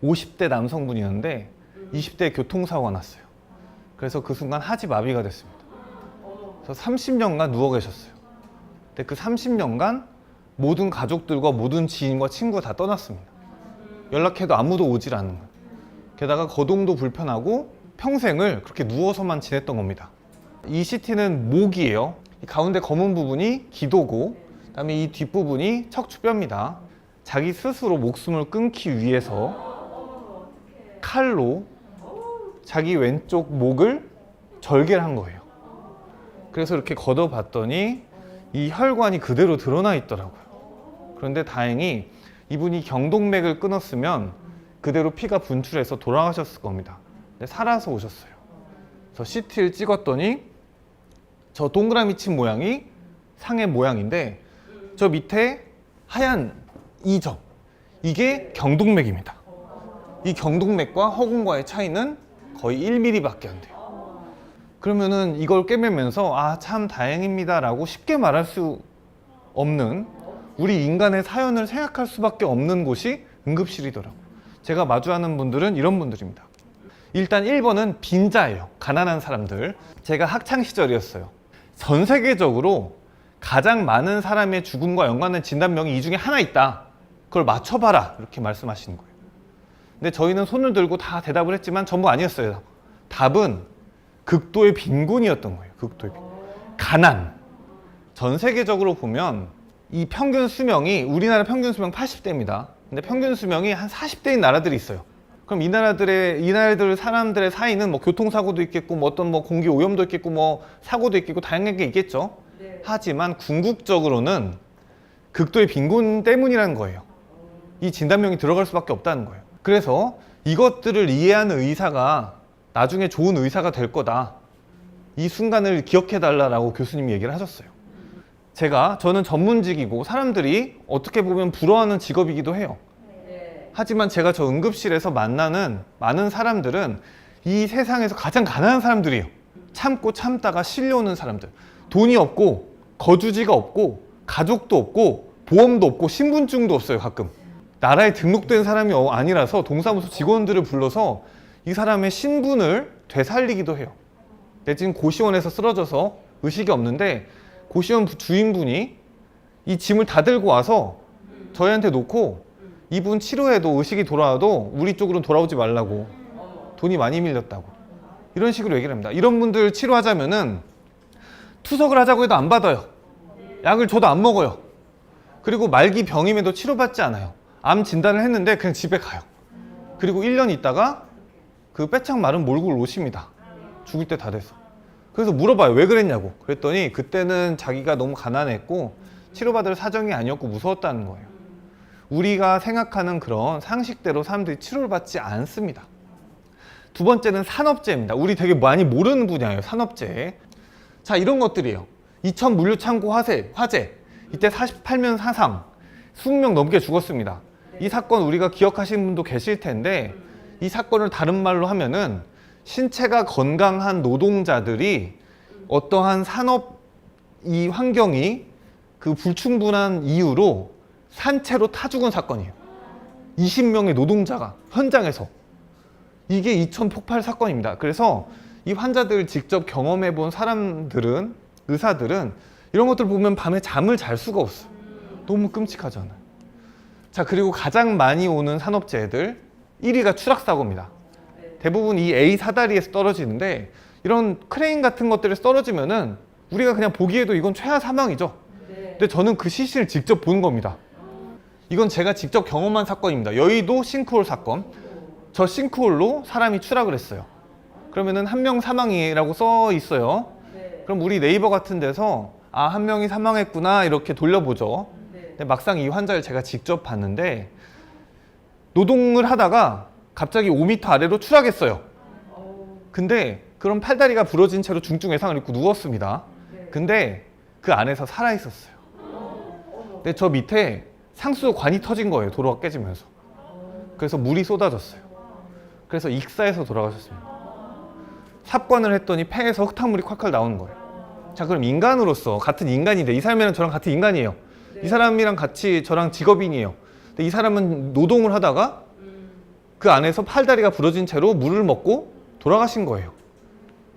50대 남성분이었는데 20대에 교통사고가 났어요. 그래서 그 순간 하지마비가 됐습니다. 그래서 30년간 누워 계셨어요. 근데 그 30년간 모든 가족들과 모든 지인과 친구가 다 떠났습니다. 연락해도 아무도 오질 않는 거예요. 게다가 거동도 불편하고 평생을 그렇게 누워서만 지냈던 겁니다. 이 CT는 목이에요. 이 가운데 검은 부분이 기도고, 그다음에 이 뒷부분이 척추뼈입니다. 자기 스스로 목숨을 끊기 위해서 칼로 자기 왼쪽 목을 절개를 한 거예요. 그래서 이렇게 걷어봤더니 이 혈관이 그대로 드러나 있더라고요. 그런데 다행히 이분이 경동맥을 끊었으면 그대로 피가 분출해서 돌아가셨을 겁니다. 근데 살아서 오셨어요. 그래서 CT를 찍었더니 저 동그라미 친 모양이 상의 모양인데 저 밑에 하얀 이 점, 이게 경동맥입니다. 이 경동맥과 허공과의 차이는 거의 1mm 밖에 안 돼요. 그러면은 이걸 꿰매면서 아, 참 다행입니다 라고 쉽게 말할 수 없는, 우리 인간의 사연을 생각할 수밖에 없는 곳이 응급실이더라고요. 제가 마주하는 분들은 이런 분들입니다. 일단 1번은 빈자예요. 가난한 사람들. 제가 학창시절이었어요. 전 세계적으로 가장 많은 사람의 죽음과 연관된 진단명이 이 중에 하나 있다. 그걸 맞춰봐라. 이렇게 말씀하시는 거예요. 근데 저희는 손을 들고 다 대답을 했지만 전부 아니었어요. 답은 극도의 빈곤이었던 거예요. 극도의 빈곤. 가난. 전 세계적으로 보면 이 평균 수명이, 우리나라 평균 수명 80대입니다. 근데 평균 수명이 한 40대인 나라들이 있어요. 그럼 이 나라들 사람들의 사이는 뭐 교통사고도 있겠고, 뭐 어떤 뭐 공기 오염도 있겠고, 뭐 사고도 있겠고, 다양한 게 있겠죠. 네. 하지만 궁극적으로는 극도의 빈곤 때문이라는 거예요. 이 진단명이 들어갈 수밖에 없다는 거예요. 그래서 이것들을 이해하는 의사가 나중에 좋은 의사가 될 거다. 이 순간을 기억해 달라고 교수님이 얘기를 하셨어요. 저는 전문직이고 사람들이 어떻게 보면 부러워하는 직업이기도 해요. 하지만 제가 저 응급실에서 만나는 많은 사람들은 이 세상에서 가장 가난한 사람들이에요. 참고 참다가 실려오는 사람들. 돈이 없고 거주지가 없고 가족도 없고 보험도 없고 신분증도 없어요. 가끔 나라에 등록된 사람이 아니라서 동사무소 직원들을 불러서 이 사람의 신분을 되살리기도 해요. 지금 고시원에서 쓰러져서 의식이 없는데 고시원 주인분이 이 짐을 다 들고 와서 저희한테 놓고 이분 치료해도 의식이 돌아와도 우리 쪽으로 돌아오지 말라고, 돈이 많이 밀렸다고, 이런 식으로 얘기를 합니다. 이런 분들 치료하자면은 투석을 하자고 해도 안 받아요. 약을 줘도 안 먹어요. 그리고 말기 병임에도 치료받지 않아요. 암 진단을 했는데 그냥 집에 가요. 그리고 1년 있다가 그 빼창 마른 몰골 오십니다. 죽을 때 다 돼서. 그래서 물어봐요. 왜 그랬냐고. 그랬더니 그때는 자기가 너무 가난했고 치료받을 사정이 아니었고 무서웠다는 거예요. 우리가 생각하는 그런 상식대로 사람들이 치료를 받지 않습니다. 두 번째는 산업재해입니다. 우리 되게 많이 모르는 분야예요. 산업재해. 자, 이런 것들이에요. 이천 물류창고 화재. 이때 48명 사상, 20명 넘게 죽었습니다. 이 사건 우리가 기억하시는 분도 계실 텐데, 이 사건을 다른 말로 하면은 신체가 건강한 노동자들이 어떠한 산업 이 환경이 그 불충분한 이유로 산채로 타 죽은 사건이에요. 20명의 노동자가 현장에서. 이게 이천 폭발 사건입니다. 그래서 이 환자들 직접 경험해 본 사람들은, 의사들은 이런 것들 보면 밤에 잠을 잘 수가 없어요. 너무 끔찍하잖아요. 자, 그리고 가장 많이 오는 산업재해들 1위가 추락사고입니다. 대부분 이 A 사다리에서 떨어지는데, 이런 크레인 같은 것들에서 떨어지면은 우리가 그냥 보기에도 이건 최하 사망이죠. 근데 저는 그 시신을 직접 본 겁니다. 이건 제가 직접 경험한 사건입니다. 여의도 싱크홀 사건. 저 싱크홀로 사람이 추락을 했어요. 그러면은 한 명 사망이라고 써 있어요. 그럼 우리 네이버 같은 데서 아, 한 명이 사망했구나 이렇게 돌려보죠. 근데 막상 이 환자를 제가 직접 봤는데 노동을 하다가 갑자기 5m 아래로 추락했어요. 근데 그런 팔다리가 부러진 채로 중증 외상을 입고 누웠습니다. 근데 그 안에서 살아있었어요. 근데 저 밑에 상수관이 터진 거예요. 도로가 깨지면서. 그래서 물이 쏟아졌어요. 그래서 익사해서 돌아가셨습니다. 삽관을 했더니 폐에서 흙탕물이 콸콸 나오는 거예요. 자, 그럼 인간으로서 같은 인간인데, 이 사람이랑 저랑 같은 인간이에요. 이 사람이랑 같이 저랑 직업인이에요. 근데 이 사람은 노동을 하다가 그 안에서 팔다리가 부러진 채로 물을 먹고 돌아가신 거예요.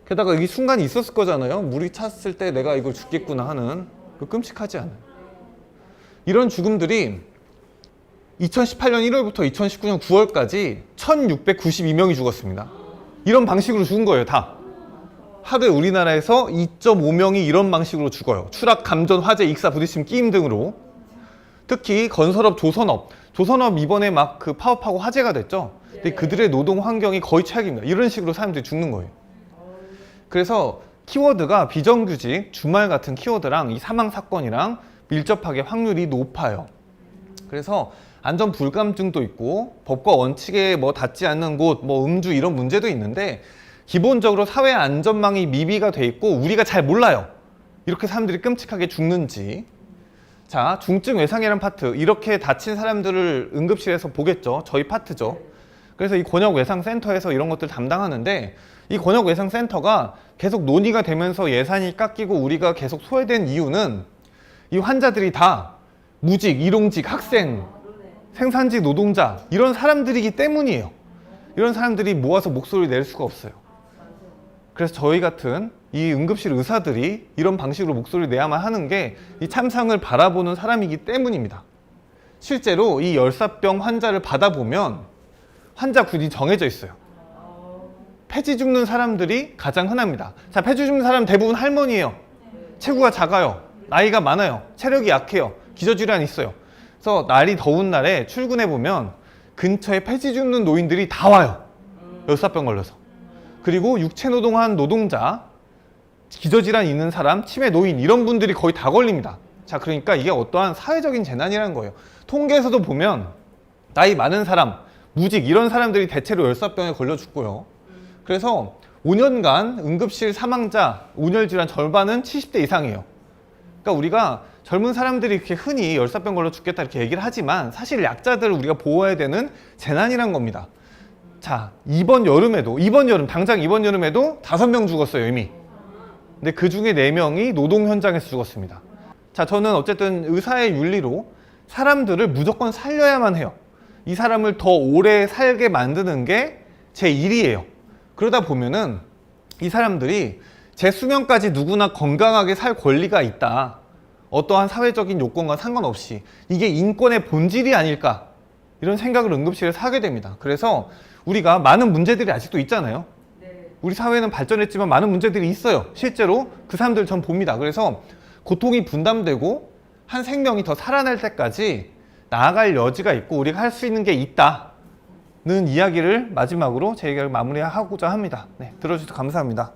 게다가 이 순간이 있었을 거잖아요. 물이 찼을 때 내가 이걸 죽겠구나 하는 그 끔찍하지 않아요. 이런 죽음들이 2018년 1월부터 2019년 9월까지 1692명이 죽었습니다. 이런 방식으로 죽은 거예요, 다. 하루에 우리나라에서 2.5명이 이런 방식으로 죽어요. 추락, 감전, 화재, 익사, 부딪힘, 끼임 등으로. 특히 건설업, 조선업 이번에 막 그 파업하고 화재가 됐죠. 근데 그들의 노동 환경이 거의 최악입니다. 이런 식으로 사람들이 죽는 거예요. 그래서 키워드가 비정규직, 주말 같은 키워드랑 이 사망 사건이랑 밀접하게 확률이 높아요. 그래서 안전 불감증도 있고 법과 원칙에 뭐 닿지 않는 곳, 뭐 음주 이런 문제도 있는데 기본적으로 사회 안전망이 미비가 돼 있고 우리가 잘 몰라요. 이렇게 사람들이 끔찍하게 죽는지. 자, 중증 외상이라는 파트, 이렇게 다친 사람들을 응급실에서 보겠죠. 저희 파트죠. 그래서 이 권역외상센터에서 이런 것들 담당하는데 이 권역외상센터가 계속 논의가 되면서 예산이 깎이고 우리가 계속 소외된 이유는 이 환자들이 다 무직, 일용직, 학생, 생산직 노동자 이런 사람들이기 때문이에요. 이런 사람들이 모아서 목소리를 낼 수가 없어요. 그래서 저희 같은 이 응급실 의사들이 이런 방식으로 목소리를 내야만 하는 게 이 참상을 바라보는 사람이기 때문입니다. 실제로 이 열사병 환자를 받아보면 환자 군이 정해져 있어요. 폐지 죽는 사람들이 가장 흔합니다. 자, 폐지 죽는 사람 대부분 할머니예요. 체구가 작아요. 나이가 많아요. 체력이 약해요. 기저질환이 있어요. 그래서 날이 더운 날에 출근해 보면 근처에 폐지 죽는 노인들이 다 와요. 열사병 걸려서. 그리고 육체노동한 노동자, 기저질환 있는 사람, 치매 노인 이런 분들이 거의 다 걸립니다. 자, 그러니까 이게 어떠한 사회적인 재난이라는 거예요. 통계에서도 보면 나이 많은 사람, 무직 이런 사람들이 대체로 열사병에 걸려 죽고요. 그래서 5년간 응급실 사망자, 온열질환 절반은 70대 이상이에요. 그러니까 우리가 젊은 사람들이 이렇게 흔히 열사병 걸려 죽겠다 이렇게 얘기를 하지만 사실 약자들을 우리가 보호해야 되는 재난이란 겁니다. 자, 이번 여름에도 당장 이번 여름에도 5명 죽었어요, 이미. 근데 그 중에 4명이 노동 현장에서 죽었습니다. 자, 저는 어쨌든 의사의 윤리로 사람들을 무조건 살려야만 해요. 이 사람을 더 오래 살게 만드는 게 제 일이에요. 그러다 보면은 이 사람들이 제 수명까지 누구나 건강하게 살 권리가 있다. 어떠한 사회적인 요건과 상관없이 이게 인권의 본질이 아닐까 이런 생각을 응급실에서 하게 됩니다. 그래서 우리가 많은 문제들이 아직도 있잖아요. 우리 사회는 발전했지만 많은 문제들이 있어요. 실제로 그 사람들 전 봅니다. 그래서 고통이 분담되고 한 생명이 더 살아날 때까지 나아갈 여지가 있고 우리가 할 수 있는 게 있다는 이야기를 마지막으로 제 얘기를 마무리하고자 합니다. 네, 들어주셔서 감사합니다.